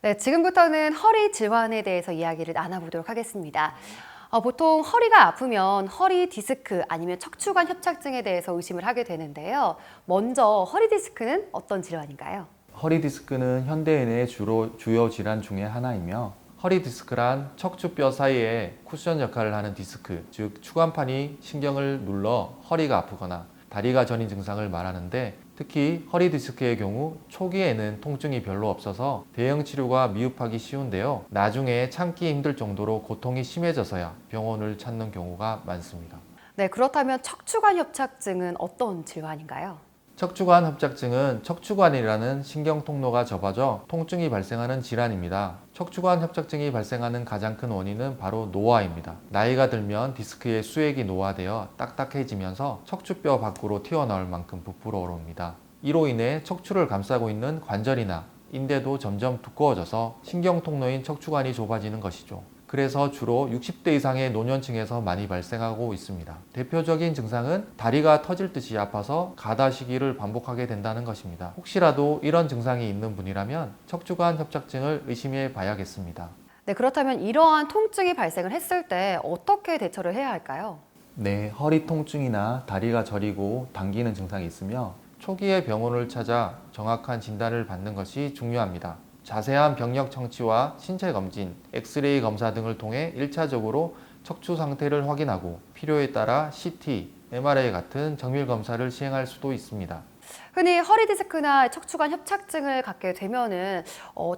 네, 지금부터는 허리 질환에 대해서 이야기를 나눠보도록 하겠습니다. 보통 허리가 아프면 허리 디스크 아니면 척추관 협착증에 대해서 의심을 하게 되는데요. 먼저 허리 디스크는 어떤 질환인가요? 허리 디스크는 현대인의 주요 질환 중의 하나이며 허리 디스크란 척추뼈 사이에 쿠션 역할을 하는 디스크, 즉 추간판이 신경을 눌러 허리가 아프거나 다리가 저린 증상을 말하는데 특히 허리 디스크의 경우 초기에는 통증이 별로 없어서 대형 치료가 미흡하기 쉬운데요. 나중에 참기 힘들 정도로 고통이 심해져서야 병원을 찾는 경우가 많습니다. 네, 그렇다면 척추관 협착증은 어떤 질환인가요? 척추관 협착증은 척추관이라는 신경 통로가 좁아져 통증이 발생하는 질환입니다. 척추관 협착증이 발생하는 가장 큰 원인은 바로 노화입니다. 나이가 들면 디스크의 수액이 노화되어 딱딱해지면서 척추뼈 밖으로 튀어나올 만큼 부풀어 오릅니다. 이로 인해 척추를 감싸고 있는 관절이나 인대도 점점 두꺼워져서 신경 통로인 척추관이 좁아지는 것이죠. 그래서 주로 60대 이상의 노년층에서 많이 발생하고 있습니다. 대표적인 증상은 다리가 터질 듯이 아파서 가다시기를 반복하게 된다는 것입니다. 혹시라도 이런 증상이 있는 분이라면 척추관 협착증을 의심해 봐야겠습니다. 네, 그렇다면 이러한 통증이 발생을 했을 때 어떻게 대처를 해야 할까요? 네, 허리 통증이나 다리가 저리고 당기는 증상이 있으며 초기에 병원을 찾아 정확한 진단을 받는 것이 중요합니다. 자세한 병력 청취와 신체 검진, 엑스레이 검사 등을 통해 1차적으로 척추 상태를 확인하고 필요에 따라 CT, MRI 같은 정밀 검사를 시행할 수도 있습니다. 흔히 허리 디스크나 척추관 협착증을 갖게 되면은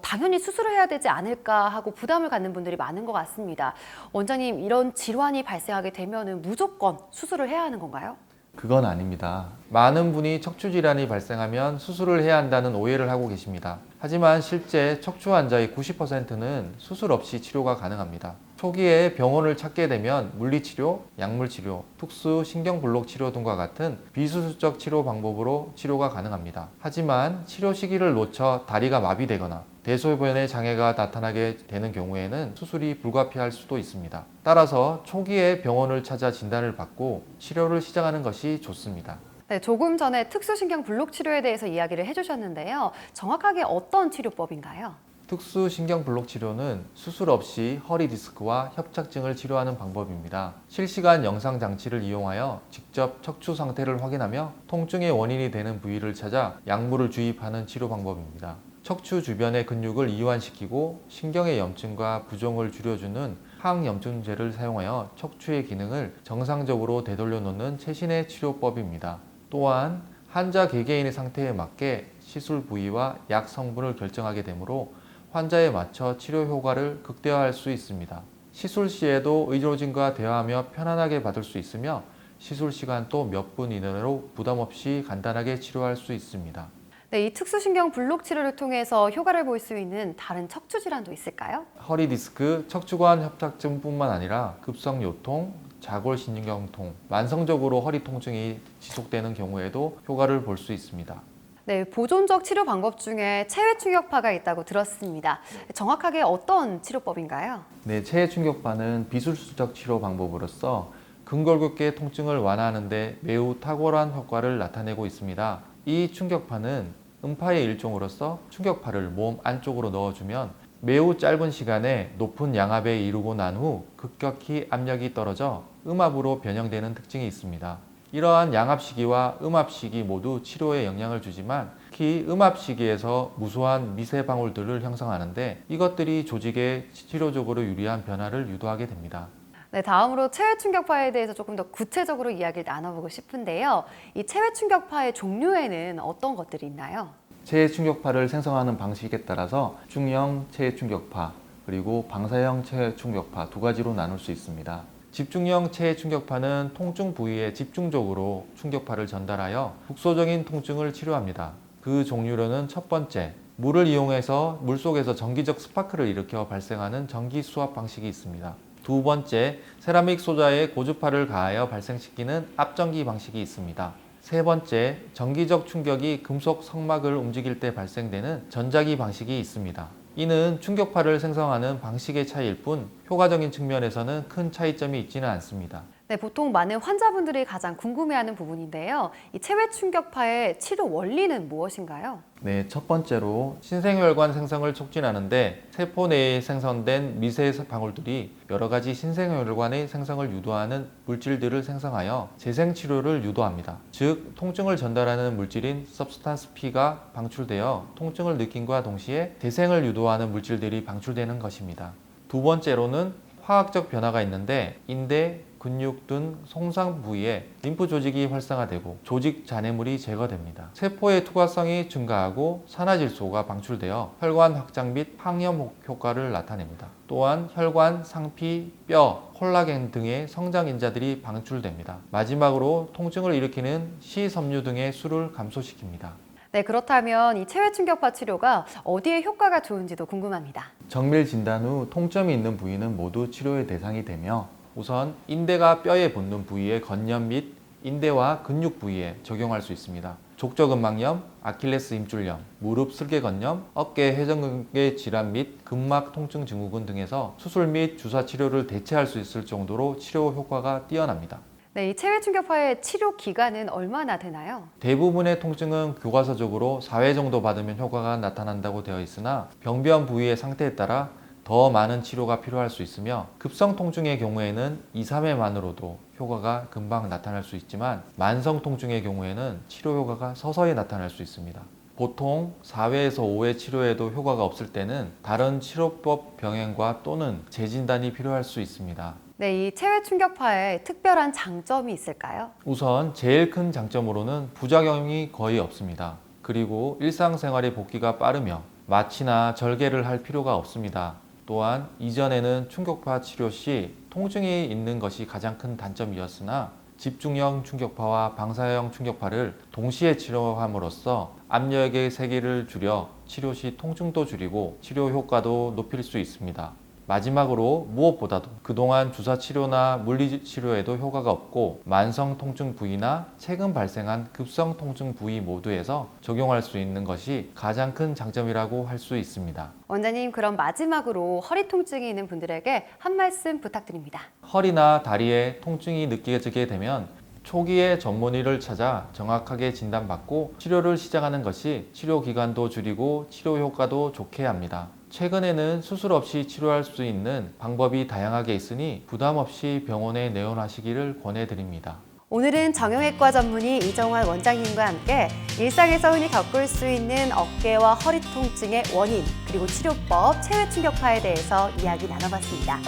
당연히 수술을 해야 되지 않을까 하고 부담을 갖는 분들이 많은 것 같습니다. 원장님, 이런 질환이 발생하게 되면은 무조건 수술을 해야 하는 건가요? 그건 아닙니다. 많은 분이 척추 질환이 발생하면 수술을 해야 한다는 오해를 하고 계십니다. 하지만 실제 척추 환자의 90%는 수술 없이 치료가 가능합니다. 초기에 병원을 찾게 되면 물리치료, 약물치료, 특수 신경블록 치료 등과 같은 비수술적 치료 방법으로 치료가 가능합니다. 하지만 치료 시기를 놓쳐 다리가 마비되거나 대소변의 장애가 나타나게 되는 경우에는 수술이 불가피할 수도 있습니다. 따라서 초기에 병원을 찾아 진단을 받고 치료를 시작하는 것이 좋습니다. 네, 조금 전에 특수신경 블록 치료에 대해서 이야기를 해주셨는데요. 정확하게 어떤 치료법인가요? 특수신경블록 치료는 수술 없이 허리 디스크와 협착증을 치료하는 방법입니다. 실시간 영상 장치를 이용하여 직접 척추 상태를 확인하며 통증의 원인이 되는 부위를 찾아 약물을 주입하는 치료 방법입니다. 척추 주변의 근육을 이완시키고 신경의 염증과 부종을 줄여주는 항염증제를 사용하여 척추의 기능을 정상적으로 되돌려 놓는 최신의 치료법입니다. 또한 환자 개개인의 상태에 맞게 시술 부위와 약 성분을 결정하게 되므로 환자에 맞춰 치료 효과를 극대화할 수 있습니다. 시술 시에도 의료진과 대화하며 편안하게 받을 수 있으며 시술 시간도 몇 분 이내로 부담 없이 간단하게 치료할 수 있습니다. 네, 이 특수신경 블록 치료를 통해서 효과를 볼 수 있는 다른 척추 질환도 있을까요? 허리 디스크, 척추관 협착증뿐만 아니라 급성 요통, 자골신경통, 만성적으로 허리 통증이 지속되는 경우에도 효과를 볼 수 있습니다. 네, 보존적 치료 방법 중에 체외 충격파가 있다고 들었습니다. 정확하게 어떤 치료법인가요? 네, 체외 충격파는 비수술적 치료 방법으로서 근골격계 통증을 완화하는 데 매우 탁월한 효과를 나타내고 있습니다. 이 충격파는 음파의 일종으로서 충격파를 몸 안쪽으로 넣어주면 매우 짧은 시간에 높은 양압에 이르고 난 후 급격히 압력이 떨어져 음압으로 변형되는 특징이 있습니다. 이러한 양압시기와 음압시기 모두 치료에 영향을 주지만 특히 음압시기에서 무수한 미세 방울들을 형성하는데 이것들이 조직에 치료적으로 유리한 변화를 유도하게 됩니다. 네, 다음으로 체외 충격파에 대해서 조금 더 구체적으로 이야기를 나눠보고 싶은데요. 이 체외 충격파의 종류에는 어떤 것들이 있나요? 체외 충격파를 생성하는 방식에 따라서 집중형 체외 충격파 그리고 방사형 체외 충격파 두 가지로 나눌 수 있습니다. 집중형 체외 충격파는 통증 부위에 집중적으로 충격파를 전달하여 국소적인 통증을 치료합니다. 그 종류로는 첫 번째, 물을 이용해서 물속에서 전기적 스파크를 일으켜 발생하는 전기 수압 방식이 있습니다. 두 번째, 세라믹 소자에 고주파를 가하여 발생시키는 압전기 방식이 있습니다. 세 번째, 전기적 충격이 금속 성막을 움직일 때 발생되는 전자기 방식이 있습니다. 이는 충격파를 생성하는 방식의 차이일 뿐 효과적인 측면에서는 큰 차이점이 있지는 않습니다. 네, 보통 많은 환자분들이 가장 궁금해하는 부분인데요. 이 체외 충격파의 치료 원리는 무엇인가요? 네, 첫 번째로 신생혈관 생성을 촉진하는데 세포 내에 생성된 미세 방울들이 여러 가지 신생혈관의 생성을 유도하는 물질들을 생성하여 재생 치료를 유도합니다. 즉, 통증을 전달하는 물질인 substance P가 방출되어 통증을 느낌과 동시에 재생을 유도하는 물질들이 방출되는 것입니다. 두 번째로는 화학적 변화가 있는데 인대, 근육 등 손상 부위에 림프 조직이 활성화되고 조직 잔해물이 제거됩니다. 세포의 투과성이 증가하고 산화질소가 방출되어 혈관 확장 및 항염 효과를 나타냅니다. 또한 혈관, 상피, 뼈, 콜라겐 등의 성장 인자들이 방출됩니다. 마지막으로 통증을 일으키는 식이섬유 등의 수를 감소시킵니다. 네, 그렇다면 이 체외 충격파 치료가 어디에 효과가 좋은지도 궁금합니다. 정밀 진단 후 통점이 있는 부위는 모두 치료의 대상이 되며 우선 인대가 뼈에 붙는 부위의 건염 및 인대와 근육 부위에 적용할 수 있습니다. 족저근막염, 아킬레스 힘줄염, 무릎 슬개건염, 어깨 회전근개 질환 및 근막 통증 증후군 등에서 수술 및 주사 치료를 대체할 수 있을 정도로 치료 효과가 뛰어납니다. 네, 이 체외 충격파의 치료 기간은 얼마나 되나요? 대부분의 통증은 교과서적으로 4회 정도 받으면 효과가 나타난다고 되어 있으나 병변 부위의 상태에 따라 더 많은 치료가 필요할 수 있으며 급성 통증의 경우에는 2, 3회만으로도 효과가 금방 나타날 수 있지만 만성 통증의 경우에는 치료 효과가 서서히 나타날 수 있습니다. 보통 4회에서 5회 치료에도 효과가 없을 때는 다른 치료법 병행과 또는 재진단이 필요할 수 있습니다. 네, 이 체외 충격파에 특별한 장점이 있을까요? 우선 제일 큰 장점으로는 부작용이 거의 없습니다. 그리고 일상생활의 복귀가 빠르며 마취나 절개를 할 필요가 없습니다. 또한 이전에는 충격파 치료 시 통증이 있는 것이 가장 큰 단점이었으나 집중형 충격파와 방사형 충격파를 동시에 치료함으로써 압력의 세기를 줄여 치료 시 통증도 줄이고 치료 효과도 높일 수 있습니다. 마지막으로 무엇보다도 그동안 주사 치료나 물리 치료에도 효과가 없고 만성 통증 부위나 최근 발생한 급성 통증 부위 모두에서 적용할 수 있는 것이 가장 큰 장점이라고 할 수 있습니다. 원장님, 그럼 마지막으로 허리 통증이 있는 분들에게 한 말씀 부탁드립니다. 허리나 다리에 통증이 느껴지게 되면 초기에 전문의를 찾아 정확하게 진단받고 치료를 시작하는 것이 치료 기간도 줄이고 치료 효과도 좋게 합니다. 최근에는 수술 없이 치료할 수 있는 방법이 다양하게 있으니 부담 없이 병원에 내원하시기를 권해드립니다. 오늘은 정형외과 전문의 이정환 원장님과 함께 일상에서 흔히 겪을 수 있는 어깨와 허리 통증의 원인, 그리고 치료법, 체외 충격파에 대해서 이야기 나눠봤습니다.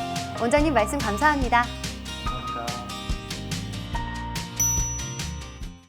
원장님 말씀 감사합니다.